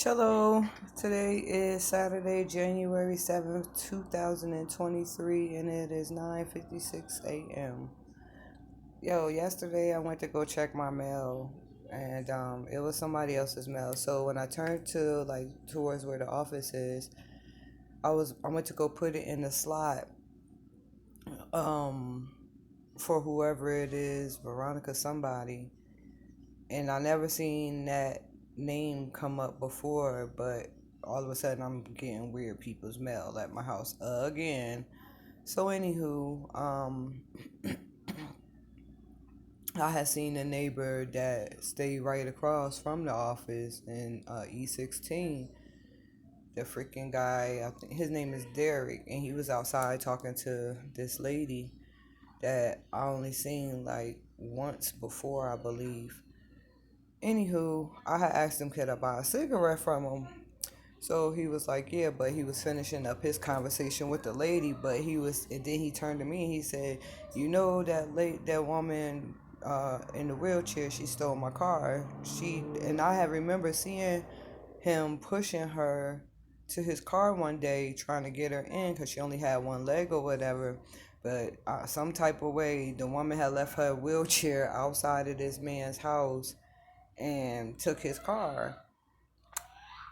Hello, today is Saturday, January 7th, 2023, and it is 9:56 a.m. Yo, yesterday I went to go check my mail, and it was somebody else's mail. So when I turned to like towards where the office is, I went to go put it in the slot um for whoever it is, Veronica somebody, and I never seen that name come up before, but all of a sudden I'm getting weird people's mail at my house again. So anywho, I had seen a neighbor that stayed right across from the office in E16. The freaking guy, I think his name is Derek, and he was outside talking to this lady that I only seen like once before, I believe. Anywho, I had asked him could I buy a cigarette from him. So he was like, yeah, but he was finishing up his conversation with the lady, but and then he turned to me and he said, that woman in the wheelchair, she stole my car. And I had remember seeing him pushing her to his car one day, trying to get her in because she only had one leg or whatever. But some type of way, the woman had left her wheelchair outside of this man's house and took his car.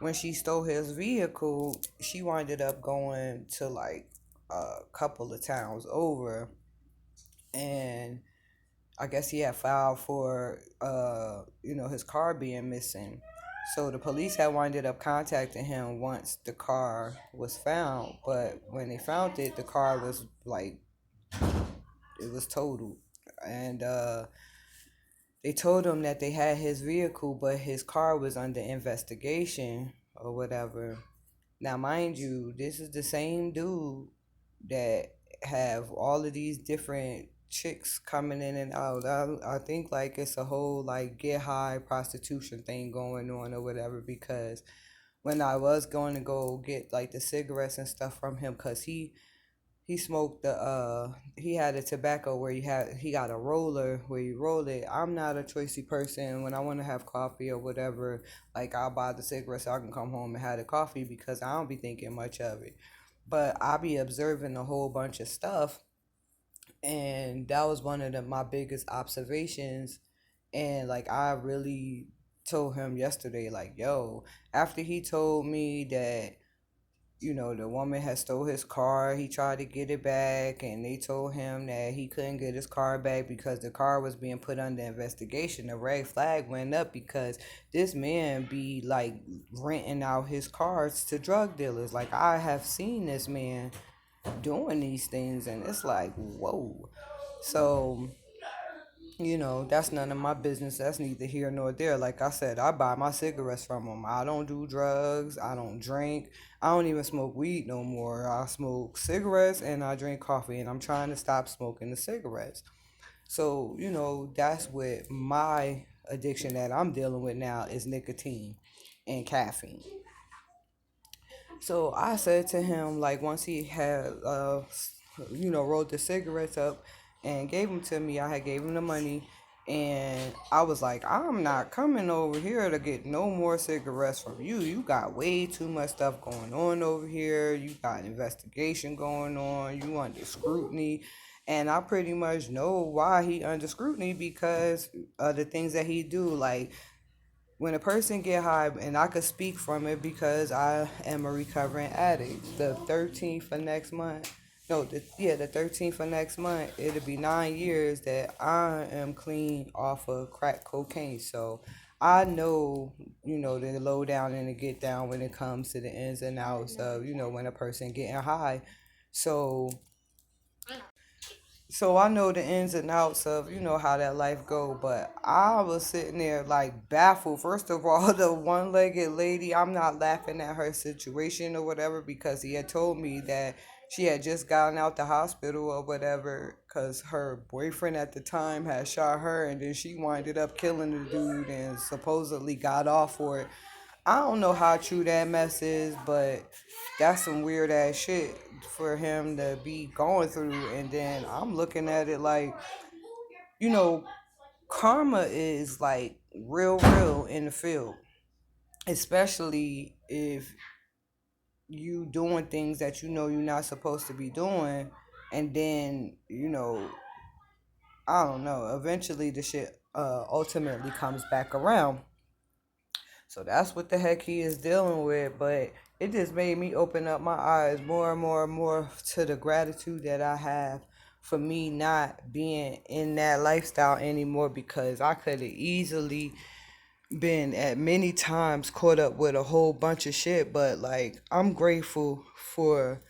When she stole his vehicle, she winded up going to like a couple of towns over, and I guess he had filed for his car being missing. So the police had winded up contacting him once the car was found, but when they found it, the car was like it was totaled, and they told him that they had his vehicle, but his car was under investigation or whatever. Now, mind you, this is the same dude that have all of these different chicks coming in and out. I think like it's a whole like get high prostitution thing going on or whatever, because when I was going to go get like the cigarettes and stuff from him, because he smoked he had a tobacco where he got a roller where you roll it. I'm not a choicey person. When I want to have coffee or whatever, like I'll buy the cigarette so I can come home and have the coffee because I don't be thinking much of it. But I be observing a whole bunch of stuff, and that was one of my biggest observations. And like I really told him yesterday, like, yo, after he told me that the woman had stole his car. He tried to get it back, and they told him that he couldn't get his car back because the car was being put under investigation. The red flag went up because this man be like renting out his cars to drug dealers. Like I have seen this man doing these things, and it's like, whoa. So that's none of my business. That's neither here nor there. Like I said, I buy my cigarettes from them. I don't do drugs. I don't drink. I don't even smoke weed no more. I smoke cigarettes and I drink coffee, and I'm trying to stop smoking the cigarettes. So, that's what my addiction that I'm dealing with now is nicotine and caffeine. So I said to him, like, once he had, rolled the cigarettes up and gave them to me, I had gave him the money. And I was like, I'm not coming over here to get no more cigarettes from you. You got way too much stuff going on over here. You got investigation going on. You under scrutiny. And I pretty much know why he under scrutiny because of the things that he do. Like when a person get high, and I could speak from it because I am a recovering addict. The 13th for next month, no, the 13th for next month, it'll be 9 years that I am clean off of crack cocaine. So I know, the low down and the get down when it comes to the ins and outs of, when a person getting high. So so I know the ins and outs of how that life go, but I was sitting there like baffled. First of all, the one-legged lady, I'm not laughing at her situation or whatever because he had told me that she had just gotten out the hospital or whatever because her boyfriend at the time had shot her, and then she winded up killing the dude and supposedly got off for it. I don't know how true that mess is, but that's some weird ass shit for him to be going through. And then I'm looking at it like, you know, karma is like real in the field. especially if you doing things that you know you're not supposed to be doing, and then I don't know, eventually the shit ultimately comes back around. So that's what the heck he is dealing with. But it just made me open up my eyes more and more and more to the gratitude that I have for me not being in that lifestyle anymore, because I could have easily been at many times caught up with a whole bunch of shit. But like, I'm grateful for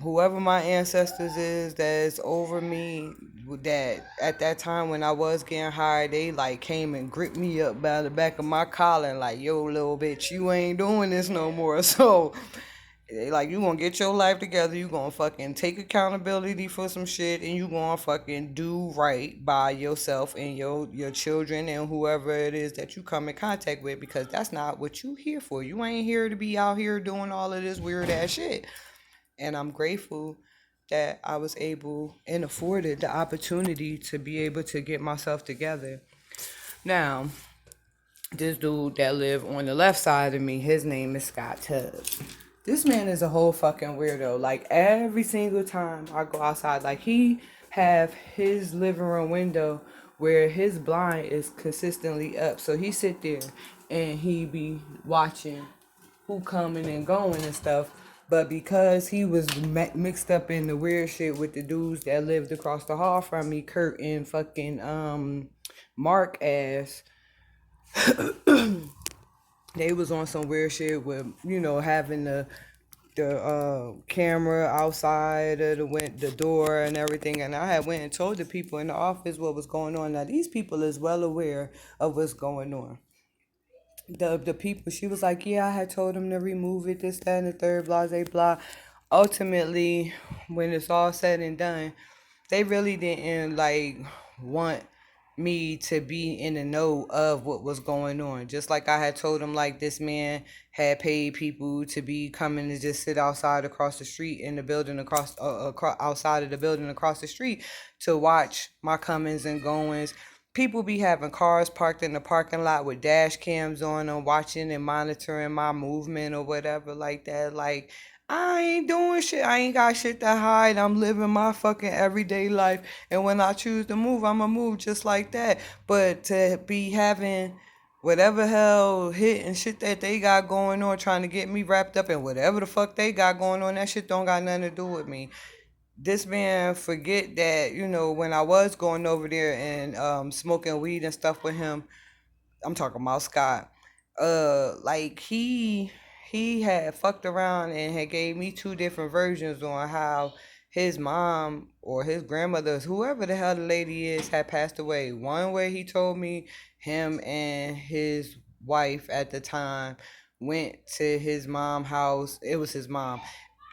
whoever my ancestors is that's over me, that at that time when I was getting hired, they like came and gripped me up by the back of my collar and like, yo, little bitch, you ain't doing this no more. So they like, you gonna get your life together, you gonna fucking take accountability for some shit, and you gonna fucking do right by yourself and your children and whoever it is that you come in contact with, because that's not what you here for. You ain't here to be out here doing all of this weird ass shit. And I'm grateful that I was able and afforded the opportunity to be able to get myself together. Now, this dude that live on the left side of me, his name is Scott Tubbs. This man is a whole fucking weirdo. Like, every single time I go outside, like, he have his living room window where his blind is consistently up. So he sit there and he be watching who coming and going and stuff. But because he was mixed up in the weird shit with the dudes that lived across the hall from me, Kurt and fucking Mark ass, they was on some weird shit with having the camera outside of the door and everything. And I had went and told the people in the office what was going on. Now these people is well aware of what's going on. The people, she was like, yeah, I had told them to remove it, this, that, and the third, blah, blah, blah. Ultimately, when it's all said and done, they really didn't like want me to be in the know of what was going on. Just like I had told them, like, this man had paid people to be coming to just sit outside across the street in the building across outside of the building across the street to watch my comings and goings. People be having cars parked in the parking lot with dash cams on them, watching and monitoring my movement or whatever like that. Like, I ain't doing shit. I ain't got shit to hide. I'm living my fucking everyday life. And when I choose to move, I'ma move just like that. But to be having whatever hell hit and shit that they got going on, trying to get me wrapped up in whatever the fuck they got going on, that shit don't got nothing to do with me. This man forget that, when I was going over there and smoking weed and stuff with him, I'm talking about Scott. Like he had fucked around and had gave me two different versions on how his mom or his grandmother, whoever the hell the lady is, had passed away. One way he told me him and his wife at the time went to his mom house. It was his mom,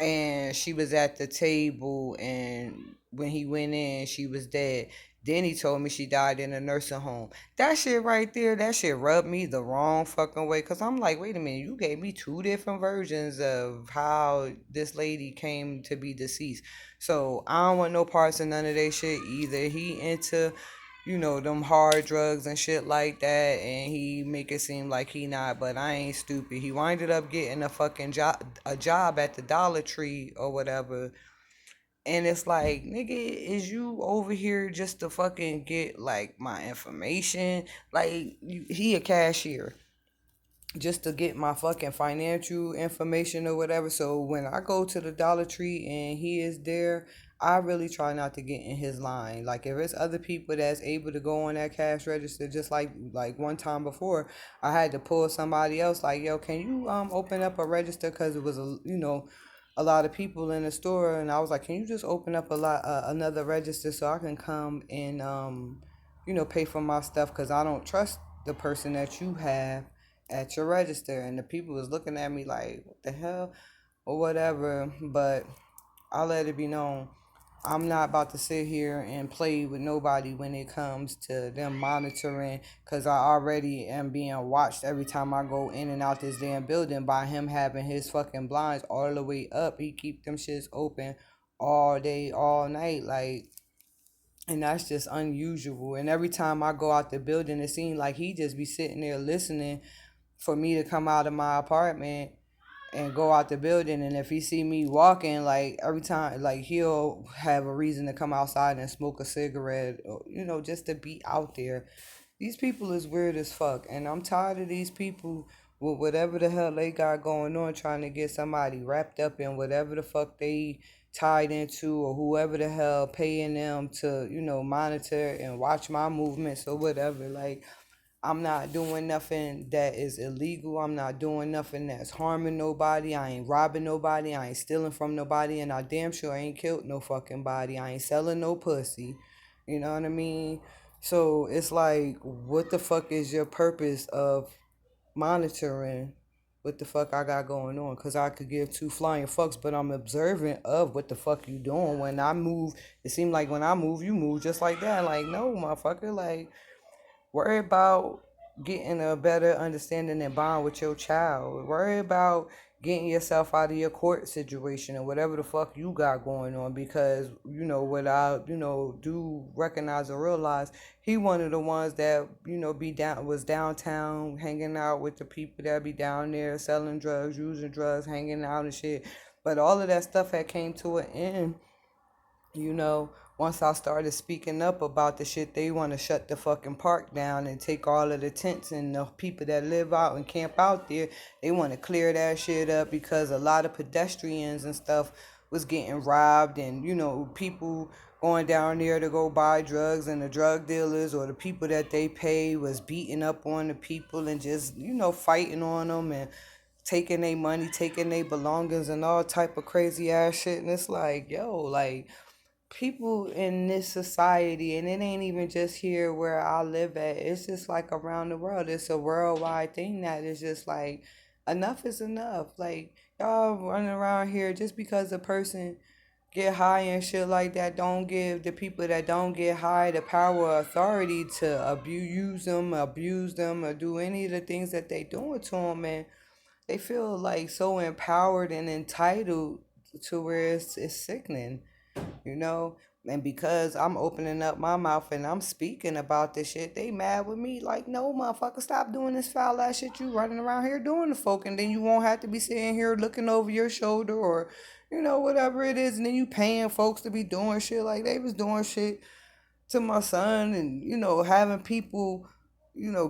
and she was at the table, and when he went in, she was dead. Then he told me she died in a nursing home. That shit right there, that shit rubbed me the wrong fucking way. Cause I'm like, wait a minute, you gave me two different versions of how this lady came to be deceased. So I don't want no parts of none of that shit either. He into, them hard drugs and shit like that, and he make it seem like he not, but I ain't stupid. He winded up getting a job at the Dollar Tree or whatever. And it's like, nigga, is you over here just to fucking get like my information? Like, he a cashier just to get my fucking financial information or whatever. So when I go to the Dollar Tree and he is there, I really try not to get in his line. Like, if it's other people that's able to go on that cash register, just like one time before, I had to pull somebody else. Like, yo, can you open up a register? Because it was a lot of people in the store, and I was like, can you just open up another register so I can come and pay for my stuff, because I don't trust the person that you have at your register. And the people was looking at me like, what the hell, or whatever. But I let it be known, I'm not about to sit here and play with nobody when it comes to them monitoring, because I already am being watched every time I go in and out this damn building by him having his fucking blinds all the way up. He keep them shits open all day, all night, like, and that's just unusual. And every time I go out the building, it seems like he just be sitting there listening for me to come out of my apartment and go out the building, and if he see me walking, like every time, like he'll have a reason to come outside and smoke a cigarette, or, just to be out there. These people is weird as fuck, and I'm tired of these people with whatever the hell they got going on, trying to get somebody wrapped up in whatever the fuck they tied into, or whoever the hell paying them to, monitor and watch my movements or whatever. Like, I'm not doing nothing that is illegal. I'm not doing nothing that's harming nobody. I ain't robbing nobody. I ain't stealing from nobody. And I damn sure ain't killed no fucking body. I ain't selling no pussy. You know what I mean? So it's like, what the fuck is your purpose of monitoring what the fuck I got going on? Because I could give two flying fucks, but I'm observant of what the fuck you doing. When I move, it seems like when I move, you move just like that. Like, no, motherfucker. Like, worry about getting a better understanding and bond with your child. Worry about getting yourself out of your court situation and whatever the fuck you got going on, because what I do recognize and realize, he one of the ones that was downtown hanging out with the people that be down there selling drugs, using drugs, hanging out and shit. But all of that stuff had came to an end, you know, once I started speaking up about the shit. They want to shut the fucking park down and take all of the tents, and the people that live out and camp out there, they want to clear that shit up because a lot of pedestrians and stuff was getting robbed, and people going down there to go buy drugs, and the drug dealers or the people that they pay was beating up on the people and just fighting on them and taking their money, taking their belongings, and all type of crazy ass shit. And it's like, yo, like, people in this society, and it ain't even just here where I live at, it's just like around the world. It's a worldwide thing that is just like, enough is enough. Like, y'all running around here just because a person get high and shit like that, don't give the people that don't get high the power or authority to abuse them, or do any of the things that they doing to them. And they feel like so empowered and entitled to where it's sickening, you know. And because I'm opening up my mouth and I'm speaking about this shit, they mad with me. Like, no, motherfucker, stop doing this foul ass shit you running around here doing to folk, and then you won't have to be sitting here looking over your shoulder, or whatever it is, and then you paying folks to be doing shit like they was doing shit to my son, and having people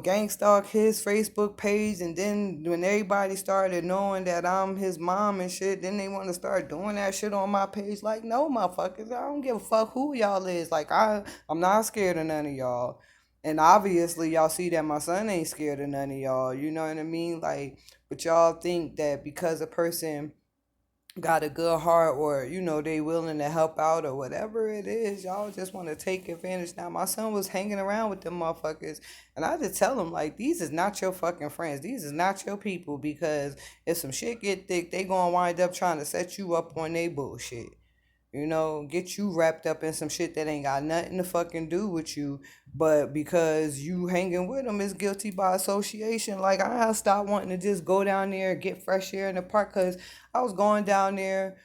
gang stalk his Facebook page. And then when everybody started knowing that I'm his mom and shit, then they want to start doing that shit on my page. Like, no, motherfuckers, I don't give a fuck who y'all is. Like, I'm not scared of none of y'all. And obviously y'all see that my son ain't scared of none of y'all, you know what I mean? Like, but y'all think that because a person got a good heart, or they willing to help out or whatever it is, y'all just want to take advantage. Now my son was hanging around with them motherfuckers, and I just tell him, like, these is not your fucking friends, these is not your people, because if some shit get thick, they gonna wind up trying to set you up on they bullshit. Get you wrapped up in some shit that ain't got nothing to fucking do with you, but because you hanging with them is guilty by association. Like, I stopped wanting to just go down there and get fresh air in the park, because I was going down there,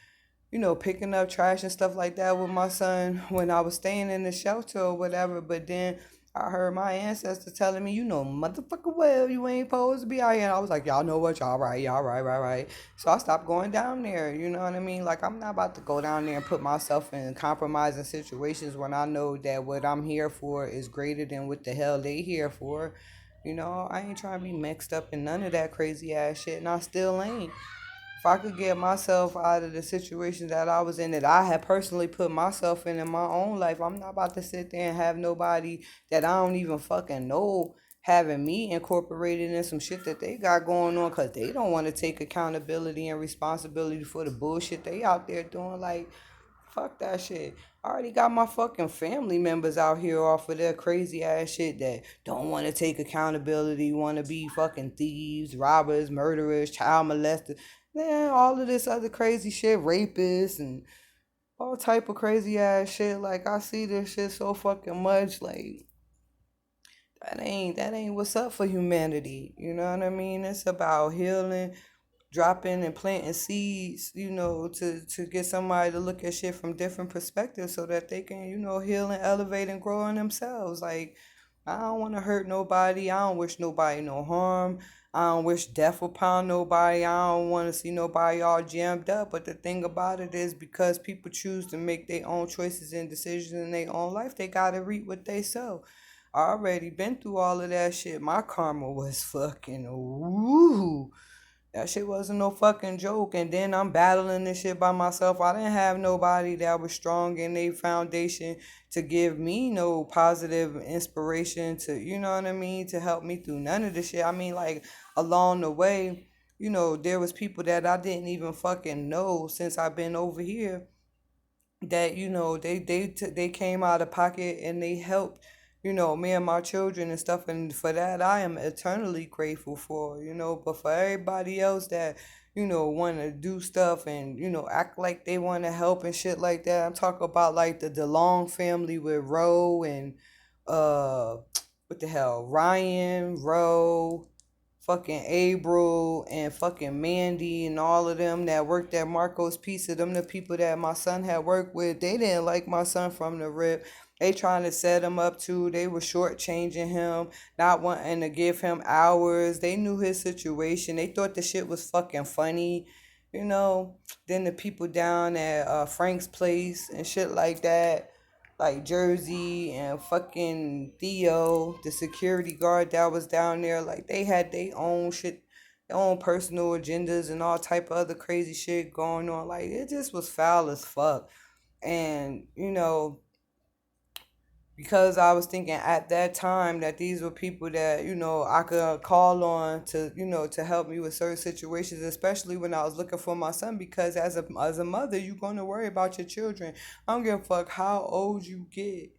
picking up trash and stuff like that with my son when I was staying in the shelter or whatever. But then I heard my ancestors telling me, motherfucker, well, you ain't supposed to be out here. And I was like, y'all know what? Y'all right. So I stopped going down there. You know what I mean? Like, I'm not about to go down there and put myself in compromising situations when I know that what I'm here for is greater than what the hell they here for. I ain't trying to be mixed up in none of that crazy ass shit, and I still ain't. If I could get myself out of the situation that I was in, that I had personally put myself in my own life, I'm not about to sit there and have nobody that I don't even fucking know having me incorporated in some shit that they got going on, because they don't want to take accountability and responsibility for the bullshit they out there doing. Like, fuck that shit. I already got my fucking family members out here off of their crazy ass shit that don't want to take accountability, want to be fucking thieves, robbers, murderers, child molesters, man, all of this other crazy shit, rapists, and all type of crazy ass shit. Like, I see this shit so fucking much. Like, that ain't what's up for humanity. You know what I mean? It's about healing, dropping and planting seeds, to get somebody to look at shit from different perspectives, so that they can, heal and elevate and grow on themselves. Like, I don't want to hurt nobody. I don't wish nobody no harm. I don't wish death upon nobody. I don't want to see nobody all jammed up. But the thing about it is, because people choose to make their own choices and decisions in their own life, they gotta reap what they sow. I already been through all of that shit. My karma was fucking woo. That shit wasn't no fucking joke. And then I'm battling this shit by myself. I didn't have nobody that was strong in their foundation to give me no positive inspiration to, you know what I mean, to help me through none of this shit. I mean, like, along the way, there was people that I didn't even fucking know since I've been over here that they came out of pocket and they helped me and my children and stuff, and for that I am eternally grateful for. But for everybody else that want to do stuff and act like they want to help and shit like that, I'm talking about like the DeLong family with Roe and uh what the hell, Ryan, Roe, fucking April, and fucking Mandy, and all of them that worked at Marco's Pizza. Them the people that my son had worked with. They didn't like my son from the rip. They trying to set him up too. They were shortchanging him, not wanting to give him hours. They knew his situation. They thought the shit was fucking funny. You know, then the people down at Frank's place and shit like that, like Jersey and fucking Theo, the security guard that was down there, like they had their own shit, their own personal agendas and all type of other crazy shit going on. Like it just was foul as fuck. And because I was thinking at that time that these were people that I could call on to to help me with certain situations, especially when I was looking for my son. Because as a mother, you're gonna worry about your children. I don't give a fuck how old you get,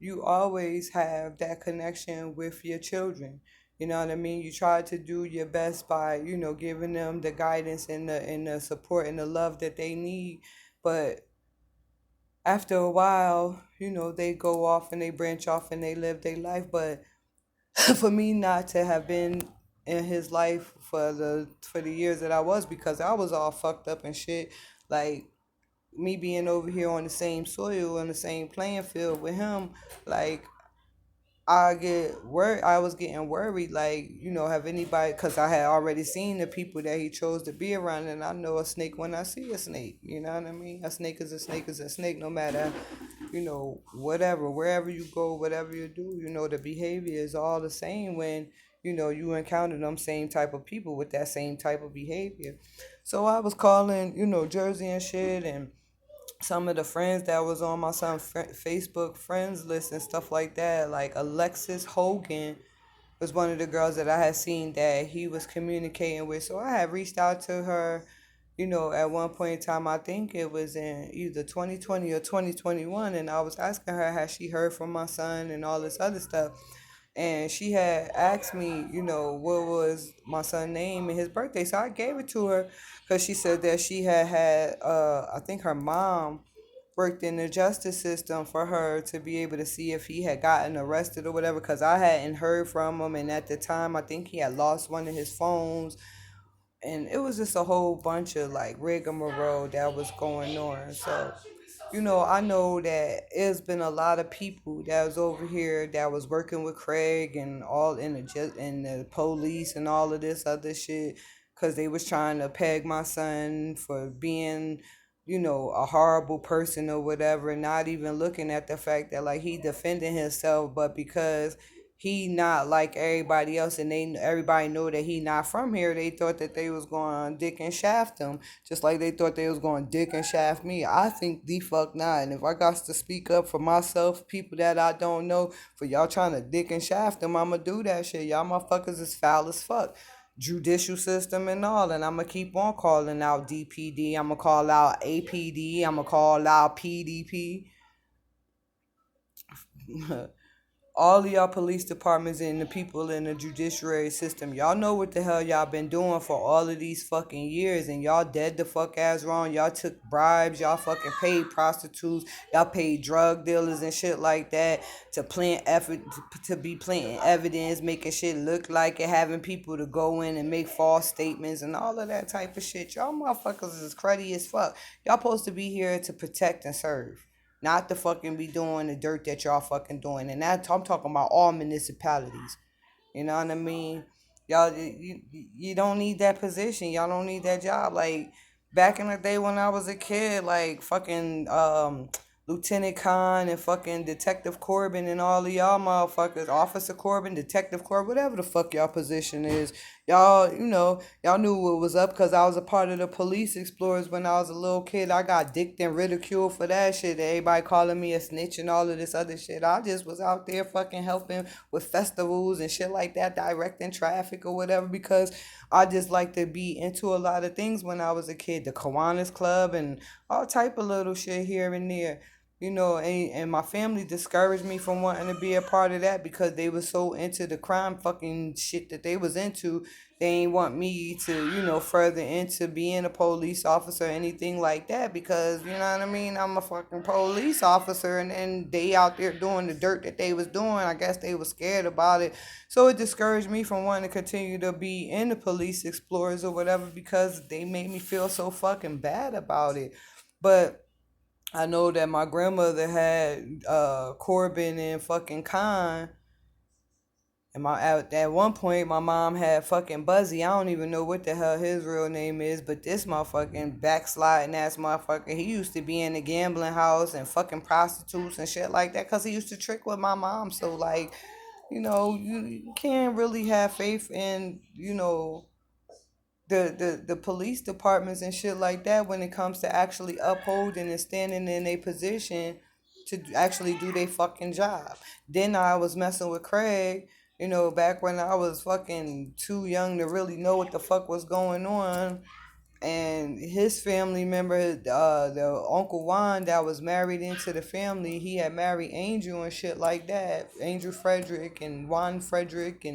you always have that connection with your children. You know what I mean? You try to do your best by, giving them the guidance and the support and the love that they need. But after a while, they go off and they branch off and they live their life. But for me not to have been in his life for the years that I was, because I was all fucked up and shit, like me being over here on the same soil, on the same playing field with him, like I was getting worried, like, have anybody, because I had already seen the people that he chose to be around, and I know a snake when I see a snake, you know what I mean? A snake is a snake is a snake, no matter, whatever, wherever you go, whatever you do, the behavior is all the same when, you encounter them same type of people with that same type of behavior. So I was calling, Jersey and shit, and some of the friends that was on my son's Facebook friends list and stuff like that, like Alexis Hogan was one of the girls that I had seen that he was communicating with. So I had reached out to her, at one point in time. I think it was in either 2020 or 2021, and I was asking her, has she heard from my son and all this other stuff. And she had asked me, what was my son's name and his birthday. So I gave it to her because she said that she had I think her mom worked in the justice system for her to be able to see if he had gotten arrested or whatever, because I hadn't heard from him. And at the time, I think he had lost one of his phones. And it was just a whole bunch of like rigmarole that was going on. So I know that it's been a lot of people that was over here that was working with Craig and all in the police and all of this other shit, because they was trying to peg my son for being, a horrible person or whatever, and not even looking at the fact that like he defended himself, but because he not like everybody else, and everybody know that he not from here, they thought that they was going to dick and shaft him, just like they thought they was going to dick and shaft me. I think the fuck not. And if I got to speak up for myself, people that I don't know, for y'all trying to dick and shaft them, I'ma do that shit. Y'all motherfuckers is foul as fuck, judicial system and all. And I'ma keep on calling out DPD, I'ma call out APD, I'ma call out PDP. All of y'all police departments and the people in the judiciary system, y'all know what the hell y'all been doing for all of these fucking years, and y'all dead the fuck ass wrong. Y'all took bribes, y'all fucking paid prostitutes, y'all paid drug dealers and shit like that to plant effort, to be planting evidence, making shit look like it, having people to go in and make false statements and all of that type of shit. Y'all motherfuckers is cruddy as fuck. Y'all supposed to be here to protect and serve, not to fucking be doing the dirt that y'all fucking doing. And that I'm talking about all municipalities. You know what I mean? Y'all, you don't need that position. Y'all don't need that job. Like back in the day when I was a kid, like fucking Lieutenant Khan and fucking Detective Corbin and all of y'all motherfuckers, Officer Corbin, Detective Corbin, whatever the fuck y'all position is. Y'all, y'all knew what was up because I was a part of the Police Explorers when I was a little kid. I got dicked and ridiculed for that shit. Everybody calling me a snitch and all of this other shit. I just was out there fucking helping with festivals and shit like that, directing traffic or whatever, because I just like to be into a lot of things when I was a kid. The Kiwanis Club and all type of little shit here and there. And my family discouraged me from wanting to be a part of that because they were so into the crime fucking shit that they was into. They ain't want me to, further into being a police officer or anything like that because, you know what I mean? I'm a fucking police officer and then they out there doing the dirt that they was doing. I guess they was scared about it. So it discouraged me from wanting to continue to be in the Police Explorers or whatever because they made me feel so fucking bad about it. But I know that my grandmother had Corbin and fucking Khan. And at one point, my mom had fucking Buzzy. I don't even know what the hell his real name is, but this motherfucking backsliding ass motherfucker, he used to be in the gambling house and fucking prostitutes and shit like that because he used to trick with my mom. So, like, you can't really have faith in, the police departments and shit like that when it comes to actually upholding and standing in a position to actually do their fucking job. Then I was messing with Craig, back when I was fucking too young to really know what the fuck was going on, and his family member, the Uncle Juan that was married into the family, he had married Angel and shit like that. Angel Frederick and Juan Frederick Jr.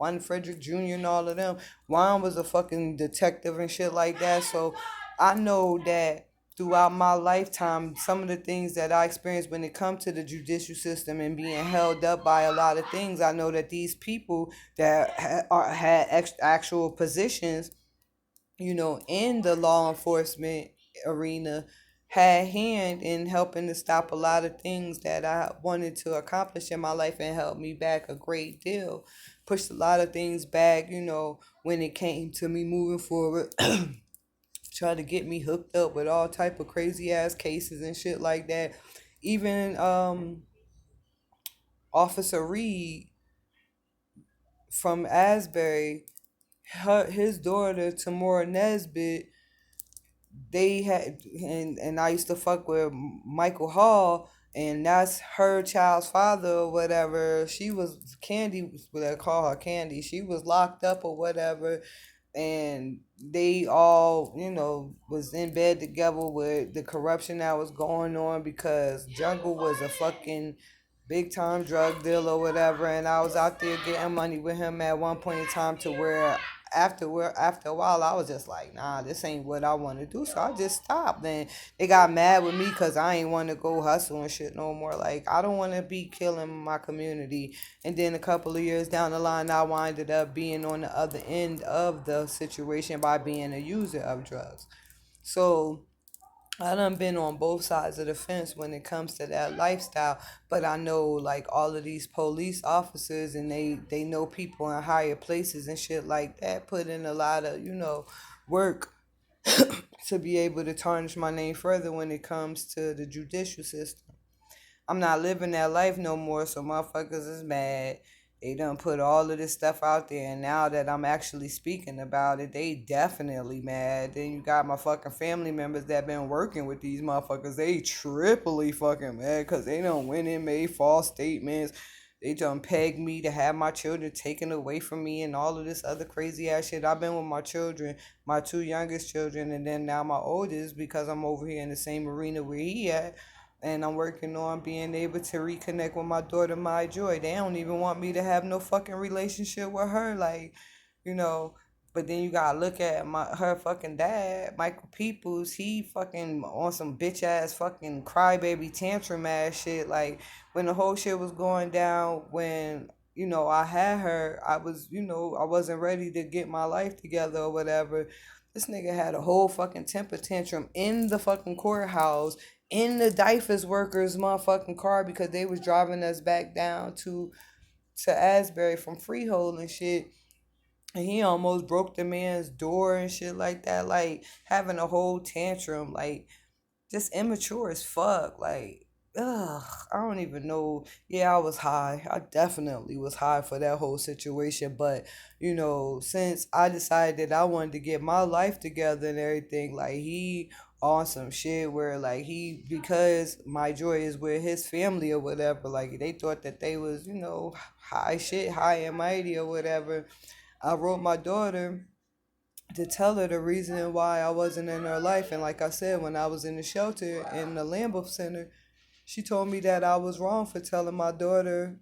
and all of them. Juan was a fucking detective and shit like that. So I know that throughout my lifetime, some of the things that I experienced when it comes to the judicial system and being held up by a lot of things, I know that these people that had actual positions, in the law enforcement arena, had hand in helping to stop a lot of things that I wanted to accomplish in my life and helped me back a great deal. Pushed a lot of things back, when it came to me moving forward. Trying to get me hooked up with all type of crazy ass cases and shit like that. Even Officer Reed from Asbury, his daughter Tamora Nesbitt, they had, and I used to fuck with Michael Hall, and that's her child's father or whatever. She was Candy, what they call her Candy. She was locked up or whatever, and they all, was in bed together with the corruption that was going on because Jungle was a fucking big time drug dealer or whatever, and I was out there getting money with him at one point in time to where after a while I was just like, nah, this ain't what I want to do, so I just stopped. And they got mad with me because I ain't want to go hustle and shit no more. Like, I don't want to be killing my community. And then a couple of years down the line, I winded up being on the other end of the situation by being a user of drugs. So I done been on both sides of the fence when it comes to that lifestyle, but I know like all of these police officers and they know people in higher places and shit like that put in a lot of, work to be able to tarnish my name further when it comes to the judicial system. I'm not living that life no more, so motherfuckers is mad. They done put all of this stuff out there, and now that I'm actually speaking about it, they definitely mad. Then you got my fucking family members that been working with these motherfuckers. They triply fucking mad because they done went and made false statements. They done pegged me to have my children taken away from me and all of this other crazy ass shit. I've been with my children, my two youngest children, and then now my oldest because I'm over here in the same arena where he at, and I'm working on being able to reconnect with my daughter, My Joy. They don't even want me to have no fucking relationship with her, like, you know. But then you gotta look at her fucking dad, Michael Peoples. He fucking on some bitch ass fucking crybaby tantrum ass shit. Like when the whole shit was going down, when I had her, I was I wasn't ready to get my life together or whatever. This nigga had a whole fucking temper tantrum in the fucking courthouse in the DIFAS workers motherfucking car because they was driving us back down to Asbury from Freehold and shit. and he almost broke the man's door and shit like that, like having a whole tantrum, like just immature as fuck. Like, ugh, I don't even know. Yeah, I was high. I definitely was high for that whole situation. But, since I decided that I wanted to get my life together and everything, like, he on some shit where, like, because my joy is with his family or whatever, like, they thought that they was, high shit, high and mighty or whatever. I wrote my daughter to tell her the reason why I wasn't in her life. And like I said, when I was in the shelter in the Lambeth Center, she told me that I was wrong for telling my daughter,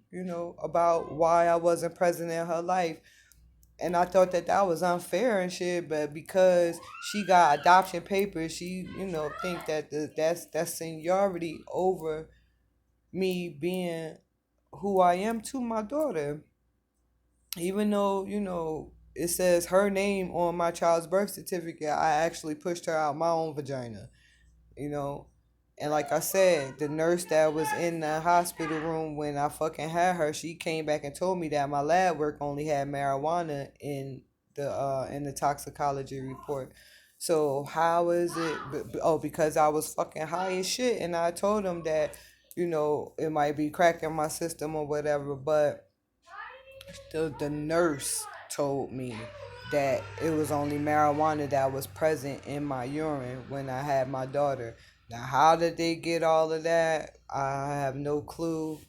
about why I wasn't present in her life. And I thought that that was unfair and shit, but because she got adoption papers, she, think that that's seniority over me being who I am to my daughter. Even though, it says her name on my child's birth certificate, I actually pushed her out my own vagina, you know. And like I said, the nurse that was in the hospital room when I fucking had her, she came back and told me that my lab work only had marijuana in the toxicology report. So how is it? Oh, because I was fucking high as shit, and I told them that, it might be cracking my system or whatever, but the nurse told me that it was only marijuana that was present in my urine when I had my daughter. Now, how did they get all of that? I have no clue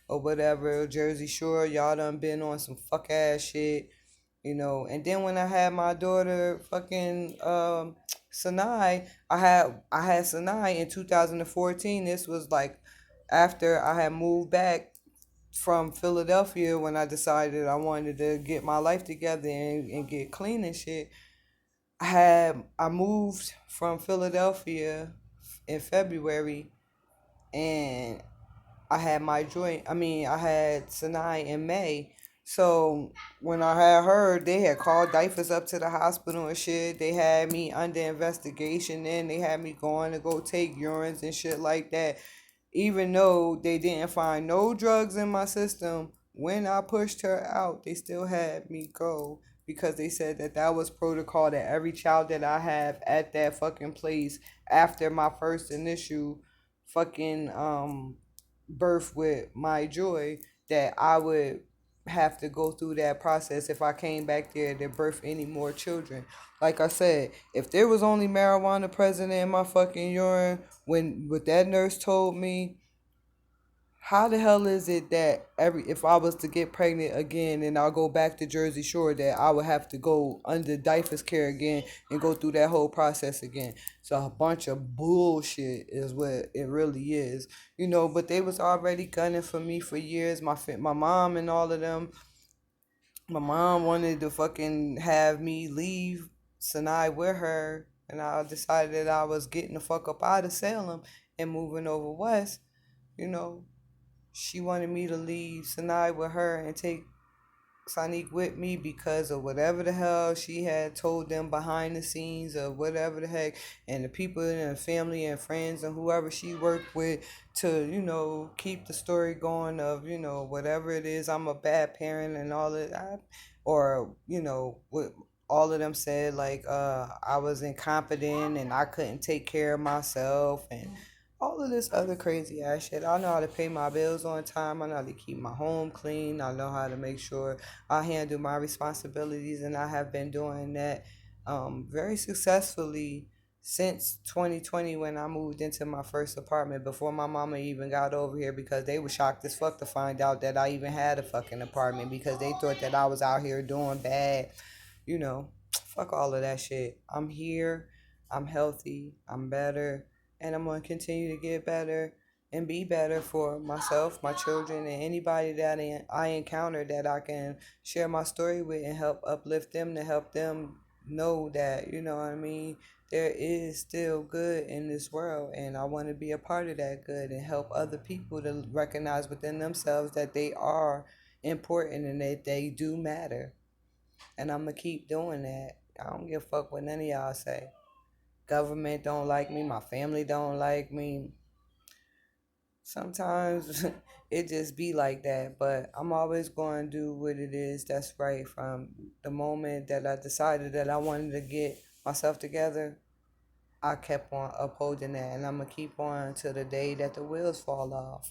or whatever. Jersey Shore, y'all done been on some fuck ass shit, And then when I had my daughter, fucking Sinai, I had Sinai in 2014. This was like after I had moved back from Philadelphia when I decided I wanted to get my life together and get clean and shit. I moved from Philadelphia in February, and I had my joint. I mean, I had Sinai in May. So when I had her, they had called Dyfus up to the hospital and shit. They had me under investigation. Then they had me going to go take urines and shit like that. Even though they didn't find no drugs in my system, when I pushed her out, they still had me go because they said that that was protocol, that every child that I have at that fucking place after my first initial fucking birth with my joy, that I would have to go through that process if I came back there to birth any more children. Like I said, if there was only marijuana present in my fucking urine when what that nurse told me, how the hell is it that if I was to get pregnant again and I'll go back to Jersey Shore, that I would have to go under Dyfus care again and go through that whole process again? So a bunch of bullshit is what it really is, But they was already gunning for me for years. My mom and all of them. My mom wanted to fucking have me leave Sinai with her, and I decided that I was getting the fuck up out of Salem and moving over west, you know. She wanted me to leave Sinai with her and take Sonique with me because of whatever the hell she had told them behind the scenes or whatever the heck, and the people in the family and friends and whoever she worked with to, keep the story going of, whatever it is, I'm a bad parent and all of that. Or, what all of them said, like, I was incompetent and I couldn't take care of myself and all of this other crazy ass shit. I know how to pay my bills on time. I know how to keep my home clean. I know how to make sure I handle my responsibilities, and I have been doing that very successfully since 2020 when I moved into my first apartment before my mama even got over here, because they were shocked as fuck to find out that I even had a fucking apartment because they thought that I was out here doing bad. You know, fuck all of that shit. I'm here. I'm healthy. I'm better. And I'm going to continue to get better and be better for myself, my children, and anybody that I encounter that I can share my story with and help uplift them, to help them know that, what I mean, there is still good in this world. And I want to be a part of that good and help other people to recognize within themselves that they are important and that they do matter. And I'm gonna keep doing that. I don't give a fuck what none of y'all say. Government don't like me. My family don't like me. Sometimes it just be like that, but I'm always going to do what it is that's right. From the moment that I decided that I wanted to get myself together, I kept on upholding that, and I'm gonna keep on till the day that the wheels fall off.